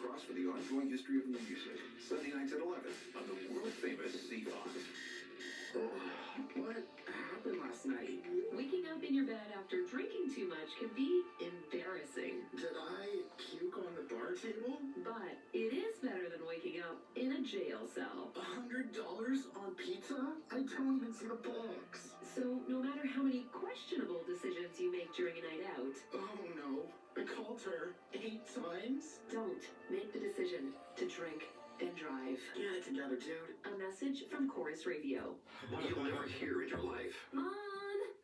Cross for the ongoing history of new music. Sunday nights at 11 on the world-famous C-Fox. What happened last night? Waking up in your bed after drinking too much can be embarrassing. Did I puke on the bar table? But it is better than waking up in a jail cell. $100 on pizza? I don't even see the box. So no matter how many questionable decisions you make during a night out, Oh no, I called her 8 times? don't make the decision to drink and drive. Get it together, dude. A message from Chorus Radio. What you'll never hear in your life. Mom,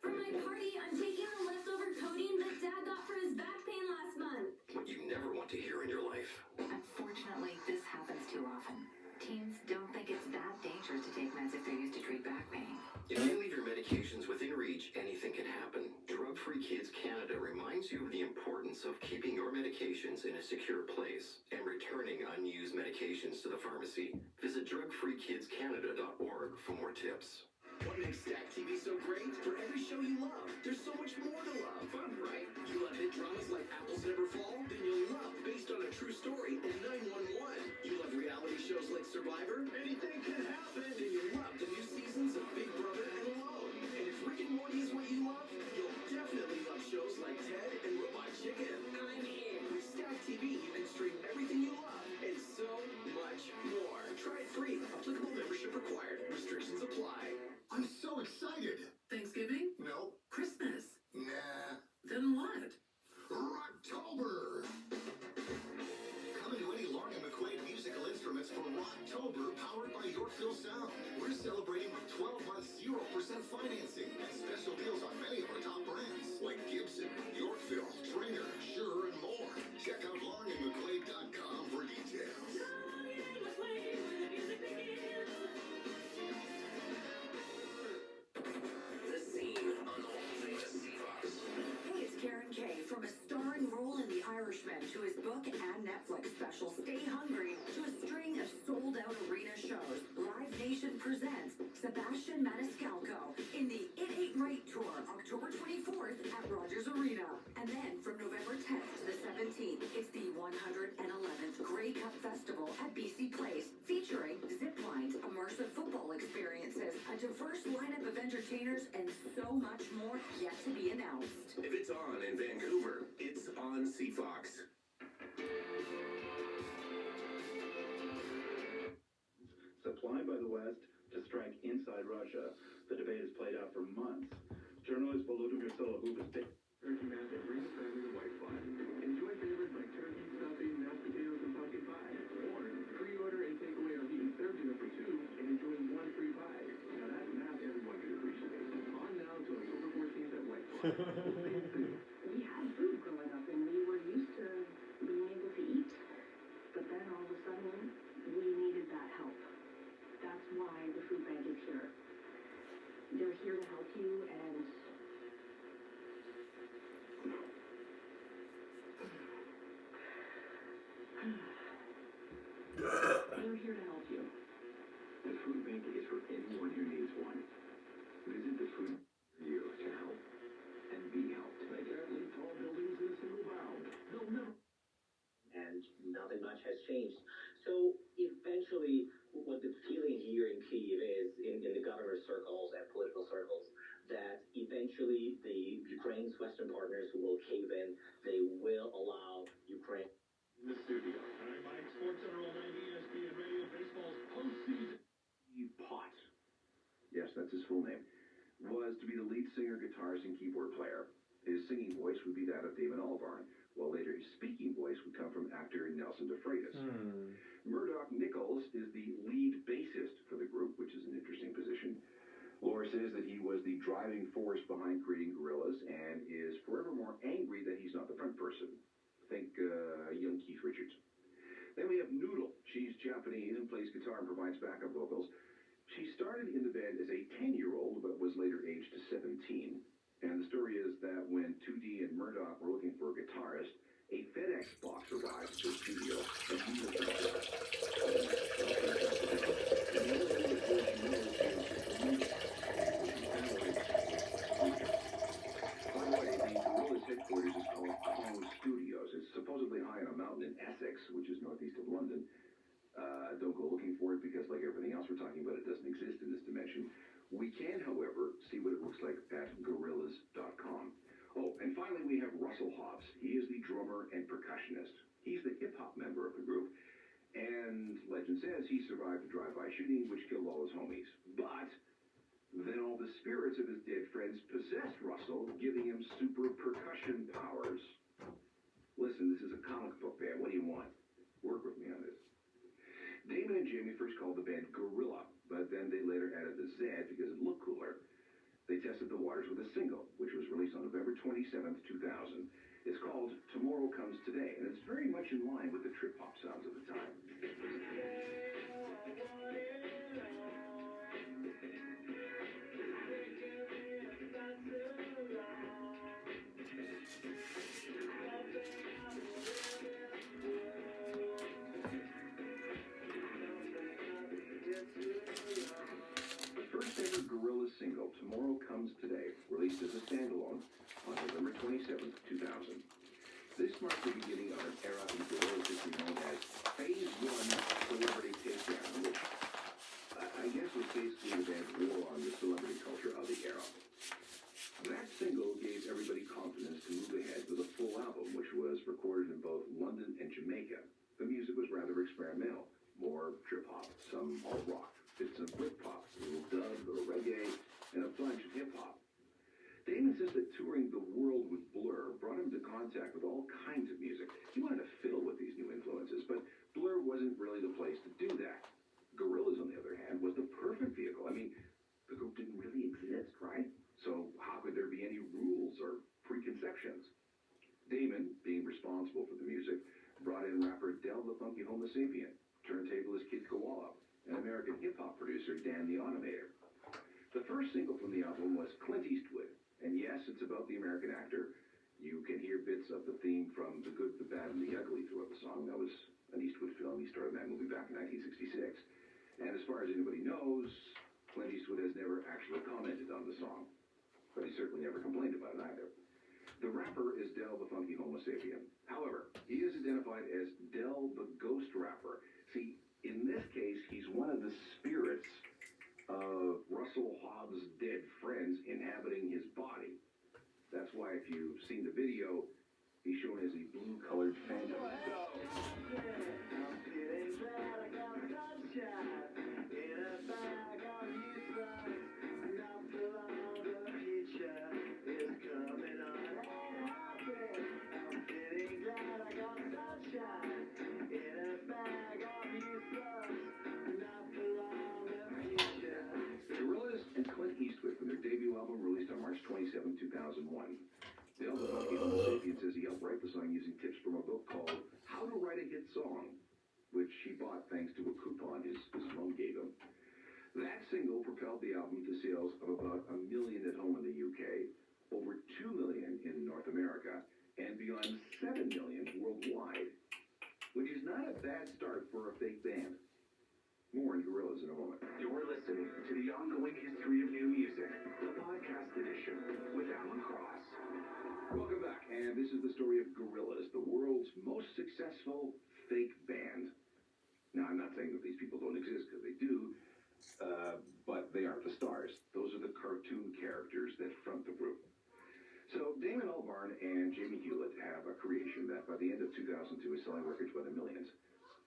for my party, I'm taking the leftover codeine that Dad got for his back pain last month. What you never want to hear in your life. Unfortunately, this happens too often. Teens don't think it's that dangerous to take meds if they're used to treat back pain. If you leave your medications within reach, anything can happen. Drug-Free Kids Canada reminds you of the importance of keeping your medications in a secure place and returning unused medications to the pharmacy. Visit drugfreekidscanada.org for more tips. What makes Stack TV so great? For every show you love, there's so much more to love. Fun, right? You love hit dramas like Apples Never Fall? Then you'll love Based on a True Story and 911. You love reality shows like Survivor? Anything can happen. Then you'll love the new seasons of Big Brother and Alone. And if Rick and Morty is what you love, you'll definitely love shows like Ted and Robot Chicken. I'm in. With Stack TV, you can stream everything you love and so much more. Try it free. Applicable membership required. Restrictions apply. I'm so excited. Thanksgiving? No. Christmas? Nah. Then what? Rocktober! Coming to any Long and McQuaid musical instruments for Rocktober, powered by Yorkville Sound. We're celebrating with 12 months 0% financing and special deals on many of our top brands like Gibson, Yorkville, Stringer, Shure, and more. Check out longandmcquaid.com for details. The scene on the famous C-Fox. Hey, it's Karen Kay from a starring role in The Irishman to his book and Netflix special Stay Hungry to a string of sold-out arena shows. Live Nation presents Sebastian Maniscalco in the It Ain't Right Tour, October 24th at Rogers Arena. And then from November 10th to the 17th, it's the 111th Grey Cup Festival at BC Place, featuring zip lines, immersive football experiences, a diverse lineup of entertainers, and so much more yet to be announced. If it's on in Vancouver, it's on C-Fox. Supplied by the West to strike inside Russia. The debate has played out for months. Journalist Volodymyr Solovyov is Turkey Mass at Reed's Family of White Fly. Enjoy favorites like turkey, stuffing, mashed potatoes, and pumpkin pie. Or pre-order and take away our heat and serve dinner for two and enjoy one free pie. Now that's math everyone can appreciate. On now to October 14th at White Fly. We'll see you soon. We had food growing up and we were used to being able to eat. But then all of a sudden, we needed that help. That's why the food bank is here. They're here to help you and they're here to help you. The food bank is for anyone who needs one. Visit the food for you to help and be helped. They can't leave tall buildings in a single bound. They'll never. And nothing much has changed. So eventually, what the feeling here in Kyiv is, in the government circles and political circles, that eventually the Ukraine's Western partners will cave in. They will allow Ukraine. In the studio. All right, Mike, Sports Center 90 ESPN Radio Baseball's postseason. Potts, yes, that's his full name, was to be the lead singer, guitarist, and keyboard player. His singing voice would be that of Damon Albarn, while later his speaking voice would come from actor Nelson DeFreitas. Murdoch Nichols is the lead bassist for the group, which is an interesting position. Laura says that he was the driving force behind creating Gorillaz and is forevermore angry that he's not the front person. Think young Keith Richards. Then we have Noodle. She's Japanese and plays guitar and provides backup vocals. She started in the band as a 10-year-old, but was later aged to 17. And the story is that when 2D and Murdoch were looking for a guitarist, a FedEx box arrived to the studio, and he was headquarters is called Kong Studios. It's supposedly high on a mountain in Essex, which is northeast looking for it because, like everything else we're talking about, it doesn't exist in this dimension. We can, however, see what it looks like at Gorillaz.com. Oh, and finally we have Russell Hobbs. He is the drummer and percussionist. He's the hip-hop member of the group, and legend says he survived a drive-by shooting which killed all his homies. But then all the spirits of his dead friends possessed Russell, giving him super percussion powers. Listen, this is a comic book band. What do you want? Work with me on this. Damon and Jamie first called the band Gorilla, but then they later added the Z because it looked cooler. They tested the waters with a single, which was released on November 27th, 2000. It's called Tomorrow Comes Today, and it's very much in line with the trip-hop sounds of the time. First ever Gorillaz single, Tomorrow Comes Today, released as a standalone on November 27th, 2000. This marked the beginning of an era in Gorillaz history known as Phase 1 Celebrity Takedown, which I guess was basically the band's war on the celebrity culture of the era. That single gave everybody confidence to move ahead with a full album, which was recorded in both London and Jamaica. The music was rather experimental, more trip-hop, some alt-rock, bits of Britpop, a little dub, a little reggae, and a bunch of hip-hop. Damon says that touring the world with Blur brought him into contact with all kinds of music. He wanted to fiddle with these new influences, but Blur wasn't really the place to do that. Gorillaz, on the other hand, was the perfect vehicle. I mean, the group didn't really exist, right? So how could there be any rules or preconceptions? Damon, being responsible for the music, brought in rapper Del the Funky Homo Sapien, turntablist Kid Koala, and American hip-hop producer Dan the Automator. The first single from the album was Clint Eastwood, and yes, it's about the American actor. You can hear bits of the theme from The Good, the Bad, and the Ugly throughout the song. That was an Eastwood film. He starred in that movie back in 1966. And as far as anybody knows, Clint Eastwood has never actually commented on the song, but he certainly never complained about it either. The rapper is Del the Funky Homo Sapien. However, he is identified as Del the Ghost Rapper. See, in this case, he's one of the spirits of Russell Hobbs' dead friends inhabiting his body. That's why if you've seen the video, he's shown as a blue-colored phantom. Gorillaz and Clint Eastwood from their debut album released on March 27, 2001. Del the Funky Homo Sapien says he helped write the song using tips from a book called How to Write a Hit Song, which he bought thanks to a coupon his mom gave him. That single propelled the album to sales of about 1 million at home in the UK, over 2 million in North America, and beyond 7 million worldwide, which is not a bad start for a fake band. More in Gorillaz in a moment. You're listening to the ongoing history of new music, the podcast edition with Alan Cross. Welcome back, and this is the story of Gorillaz, the world's most successful fake band. Now, I'm not saying that these people don't exist, because they do, but they aren't the stars. Those are the cartoon characters that front the group. So, Damon Albarn and Jamie Hewlett have a creation that by the end of 2002 is selling records by the millions.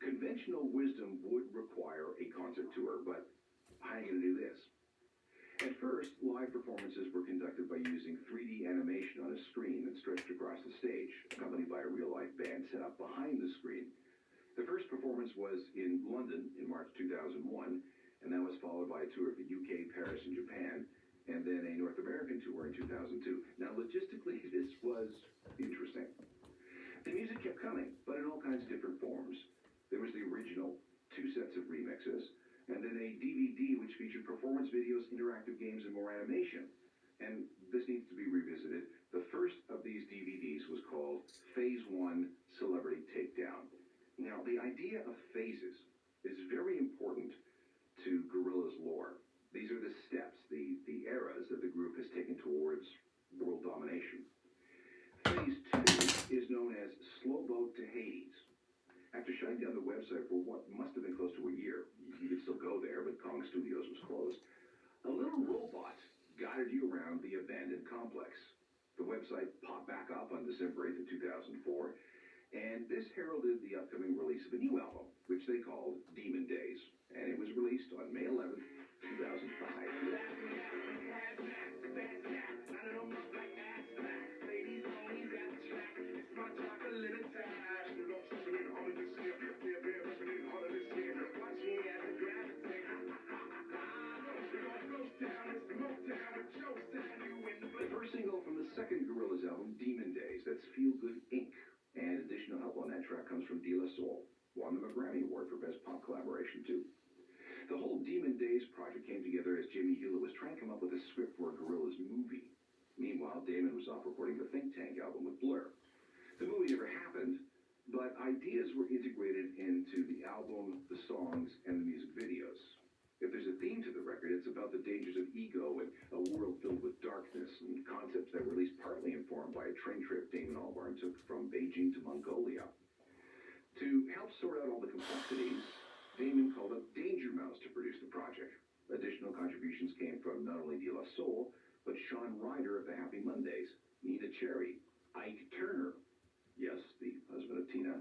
Conventional wisdom would require a concert tour, but how are you going to do this? At first, live performances were conducted by using 3D animation on a screen that stretched across the stage, accompanied by a real-life band set up behind the screen. The first performance was in London in March 2001, and that was followed by a tour of the UK, Paris, and Japan, and then a North American tour in 2002. Now, logistically, this was interesting. The music kept coming, but in all kinds of different forms. There was the original, 2 sets of remixes, and then a DVD which featured performance videos, interactive games, and more animation. And this needs to be revisited. The first of these DVDs was called Phase 1 Celebrity Takedown. Now, the idea of phases is very important to Gorillaz lore. These are the steps, the eras that the group has taken towards world domination. Phase 2 is known as Slow Boat to Hades. After shutting down the website for what must have been close to a year, you could still go there, but Kong Studios was closed, a little robot guided you around the abandoned complex. The website popped back up on December 8th of 2004, and this heralded the upcoming release of a new album, which they called Demon Days, and it was released on May 11th, 2005. The first single from the second Gorillaz album, Demon Days, that's Feel Good Inc. And additional help on that track comes from De La Soul, won them a Grammy Award for Best Pop Collaboration too. The whole Demon Days project came together as Jimmy Hewlett was trying to come up with a script for a Gorillaz movie. Meanwhile, Damon was off recording the Think Tank album with Blur. The movie never happened, but ideas were integrated into the album, the songs, and the music videos. If there's a theme to the record, it's about the dangers of ego and a world filled with darkness, and concepts that were at least partly informed by a train trip Damon Albarn took from Beijing to Mongolia. To help sort out all the complexities, Damon called up Danger Mouse to produce the project. Additional contributions came from not only De La Soul, but Sean Ryder of the Happy Mondays, Nina Cherry, Ike Turner, yes, the husband of Tina,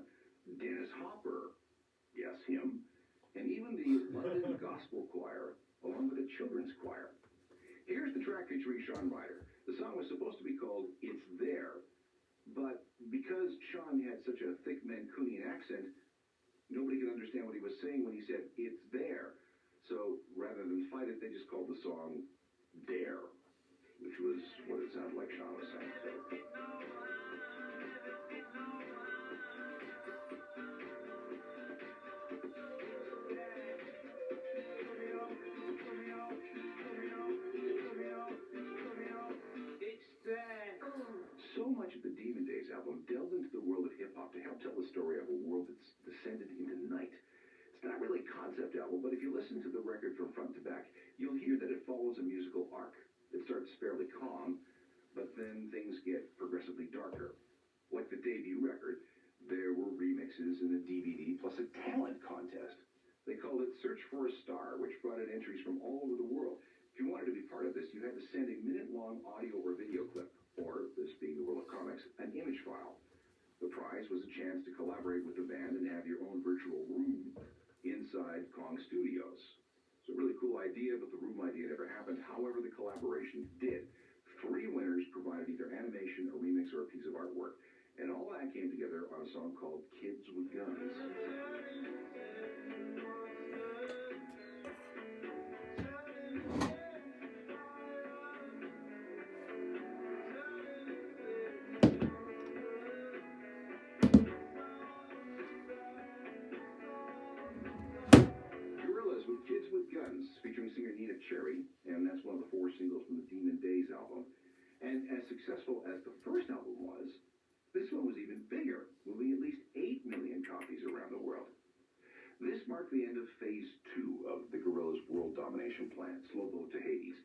Dennis Hopper, yes, him, and even the London Gospel Choir, along with a children's choir. Here's the track featuring Sean Ryder. The song was supposed to be called It's There, but because Sean had such a thick Mancunian accent, nobody could understand what he was saying when he said, it's there. So rather than fight it, they just called the song Dare, which was what it sounded like Sean was saying. So much of the Demon Days album delved into the world of hip-hop to help tell the story of a world that's descended into night. It's not really a concept album, but if you listen to the record from front to back, you'll hear that it follows a musical arc. It starts fairly calm, but then things get progressively darker. Like the debut record, there were remixes and a DVD, plus a talent contest. They called it Search for a Star, which brought in entries from all over the world. If you wanted to be part of this, you had to send a minute-long audio or video clip, or, this being the world of comics, an image file. The prize was a chance to collaborate with the band and have your own virtual room inside Kong Studios. It's a really cool idea, but the room idea never happened. However, the collaboration did. 3 winners provided either animation, a remix, or a piece of artwork. And all that came together on a song called Kids with Guns. Kids with Guns, featuring singer Nina Cherry, and that's one of the 4 singles from the Demon Days album. And as successful as the first album was, this one was even bigger, moving at least 8 million copies around the world. This marked the end of Phase 2 of the Gorillaz' world domination plan, Slow Boat to Hades.